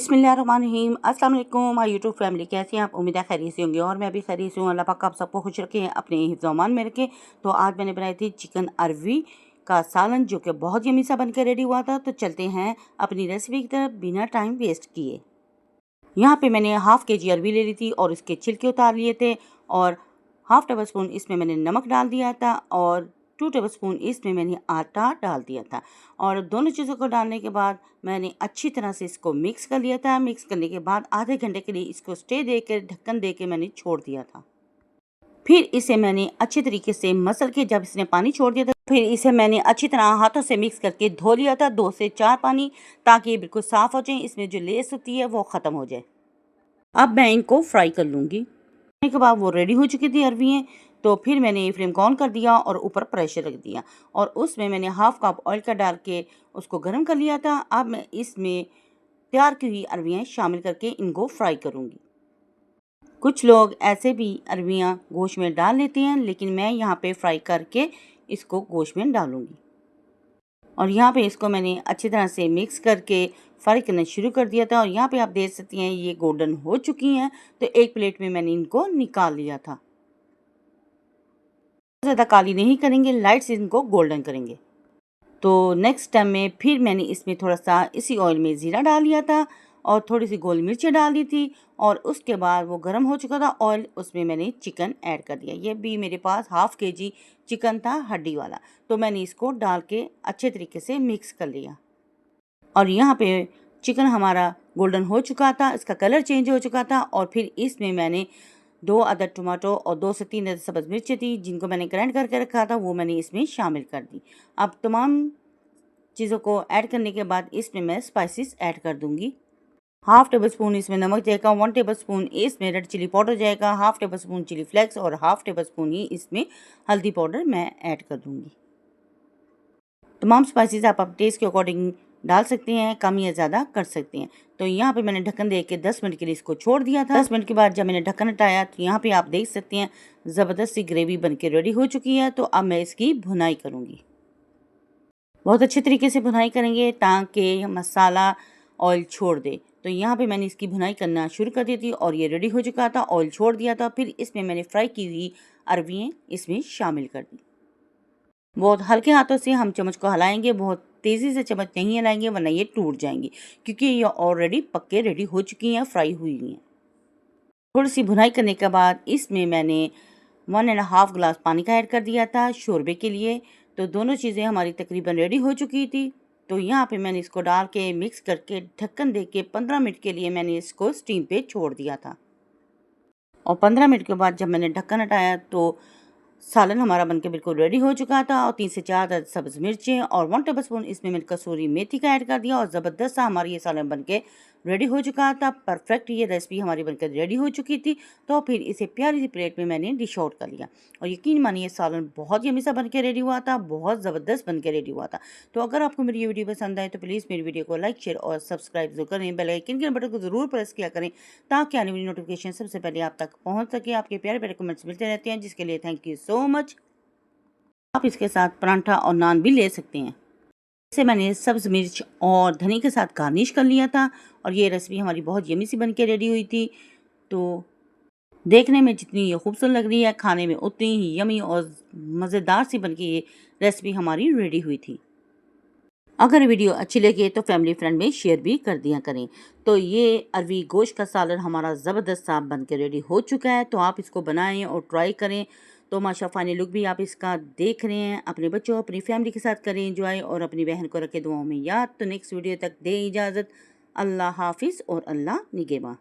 बिस्मिल्लाहिर्रहमानिर्रहीम। अस्सलाम वालेकुम माय यूट्यूब फैमिली, कैसी हैं आप? उम्मीद है खैरियत से होंगे और मैं भी खैरियत से हूँ। अल्लाह पाक आप सबको खुश रखें, अपने हिफ्ज़ अमान में रखें। तो आज मैंने बनाई थी चिकन अरवी का सालन, जो कि बहुत यमी सा बन के रेडी हुआ था। तो चलते हैं अपनी रेसिपी की तरफ बिना टाइम वेस्ट किए। यहाँ पे मैंने हाफ़ केजी अरवी ले ली थी और इसके छिलके उतार लिए थे, और हाफ़ टेबल स्पून इसमें मैंने नमक डाल दिया था, और 2 टेबल स्पून इसमें मैंने आटा डाल दिया था। और दोनों चीज़ों को डालने के बाद मैंने अच्छी तरह से इसको मिक्स कर लिया था। मिक्स करने के बाद आधे घंटे के लिए इसको स्टे देकर, ढक्कन दे के मैंने छोड़ दिया था। फिर इसे मैंने अच्छे तरीके से मसल के, जब इसने पानी छोड़ दिया था, फिर इसे मैंने अच्छी तरह हाथों से मिक्स करके धो लिया था 2 से 4 पानी, ताकि ये बिल्कुल साफ़ हो जाए, इसमें जो लेस होती है वो ख़त्म हो जाए। अब मैं इनको फ्राई कर लूँगी। के बाद वो रेडी हो चुकी थी अरवियाँ। तो फिर मैंने फ्लेम को ऑन कर दिया और ऊपर प्रेशर रख दिया, और उसमें मैंने हाफ़ कप ऑयल का डाल के उसको गर्म कर लिया था। अब मैं इसमें तैयार की हुई अरवियाँ शामिल करके इनको फ्राई करूँगी। कुछ लोग ऐसे भी अरवियाँ गोश्त में डाल लेते हैं, लेकिन मैं यहाँ पे फ्राई करके इसको गोश्त में डालूँगी। और यहाँ पे इसको मैंने अच्छी तरह से मिक्स करके फ्राई करना शुरू कर दिया था। और यहाँ पे आप देख सकती हैं ये गोल्डन हो चुकी हैं। तो एक प्लेट में मैंने इनको निकाल लिया था। ज़्यादा काली नहीं करेंगे, लाइट से इनको गोल्डन करेंगे। तो नेक्स्ट टाइम में फिर मैंने इसमें थोड़ा सा इसी ऑयल में ज़ीरा डाल लिया था और थोड़ी सी गोल मिर्चें डाल दी थी, और उसके बाद वो गर्म हो चुका था ऑयल, उसमें मैंने चिकन ऐड कर दिया। ये भी मेरे पास हाफ़ केजी चिकन था, हड्डी वाला। तो मैंने इसको डाल के अच्छे तरीके से मिक्स कर लिया। और यहाँ पे चिकन हमारा गोल्डन हो चुका था, इसका कलर चेंज हो चुका था। और फिर इसमें मैंने 2 अदद टमाटो और 2 से 3 अदद सब्ज़ मिर्चें थी, जिनको मैंने ग्राइंड करके रखा था, वो मैंने इसमें शामिल कर दी। अब तमाम चीज़ों को ऐड करने के बाद इसमें मैं स्पाइसेस ऐड कर दूँगी। हाफ़ टेबल स्पून इसमें नमक जाएगा, 1 टेबल स्पून इसमें रेड चिली पाउडर जाएगा, half tablespoon chilli flakes और हाफ़ टेबल स्पून ही इसमें हल्दी पाउडर मैं ऐड कर दूँगी। तमाम स्पाइसेस आप अपने टेस्ट के अकॉर्डिंग डाल सकते हैं, कम या ज़्यादा कर सकते हैं। तो यहाँ पे मैंने ढक्कन दे के 10 मिनट के लिए इसको छोड़ दिया था। 10 मिनट के बाद जब मैंने ढक्कन हटाया, तो यहाँ पे आप देख सकते हैं ज़बरदस्त सी ग्रेवी बन के रेडी हो चुकी है। तो अब मैं इसकी भुनाई करूँगी। बहुत अच्छे तरीके से भुनाई करेंगे ताकि मसाला ऑयल छोड़ दे। तो यहाँ पे मैंने इसकी भुनाई करना शुरू कर दी थी और ये रेडी हो चुका था, ऑयल छोड़ दिया था। फिर इसमें मैंने फ्राई की हुई अरवियाँ इसमें शामिल कर दी। बहुत हल्के हाथों से हम चम्मच को हिलाएंगे, बहुत तेज़ी से चम्मच नहीं हिलाएंगे वरना ये टूट जाएंगी, क्योंकि ये ऑलरेडी पक के रेडी हो चुकी हैं, फ्राई हुई हैं। थोड़ी सी भुनाई करने के बाद इसमें मैंने 1.5 गिलास पानी का ऐड कर दिया था शोरबे के लिए। तो दोनों चीज़ें हमारी तकरीबन रेडी हो चुकी थी। तो यहाँ पे मैंने इसको डाल के मिक्स करके ढक्कन दे के 15 मिनट के लिए मैंने इसको स्टीम पे छोड़ दिया था। और 15 मिनट के बाद जब मैंने ढक्कन हटाया तो सालन हमारा बनके बिल्कुल रेडी हो चुका था। और 3 से 4 अदद सब्ज़ मिर्चें और 1 टेबल स्पून इसमें मैंने कसूरी मेथी का ऐड कर दिया, और ज़बरदस्त सा हमारा ये सालन बनके रेडी हो चुका था। परफेक्ट ये रेसिपी हमारी बनकर रेडी हो चुकी थी। तो फिर इसे प्यारी सी प्लेट में मैंने डिश आउट कर लिया, और यकीन मानिए सालन बहुत यम्मी सा बन के रेडी हुआ था, बहुत ज़बरदस्त बन के रेडी हुआ था। तो अगर आपको मेरी ये वीडियो पसंद आए तो प्लीज़ मेरी वीडियो को लाइक, शेयर और सब्सक्राइब ज़रूर करें। बेल आइकन के बटन को ज़रूर प्रेस किया करें, ताकि आने वाली नोटिफिकेशन सबसे पहले आप तक पहुँच सके। आपके प्यारे प्यारे कमेंट्स मिलते रहते हैं, जिसके लिए थैंक यू सो मच। आप इसके साथ परांठा और नान भी ले सकते हैं। इसे मैंने सब्ज़ मिर्च और धनी के साथ गार्निश कर लिया था, और ये रेसिपी हमारी बहुत यमी सी बन के रेडी हुई थी। तो देखने में जितनी ये खूबसूरत लग रही है, खाने में उतनी ही यमी और मज़ेदार सी बन के ये रेसिपी हमारी रेडी हुई थी। अगर वीडियो अच्छी लगे तो फैमिली फ्रेंड में शेयर भी कर दिया करें। तो ये अरवी गोश्त का सालन हमारा ज़बरदस्त सा बन के रेडी हो चुका है। तो आप इसको बनाएं और ट्राई करें। तो माशा फाइनल लुक भी आप इसका देख रहे हैं। अपने बच्चों, अपनी फैमिली के साथ करें एंजॉय, और अपनी बहन को रखें दुआओं में याद। तो नेक्स्ट वीडियो तक दें इजाज़त। अल्लाह हाफिज़ और अल्लाह निगहबान।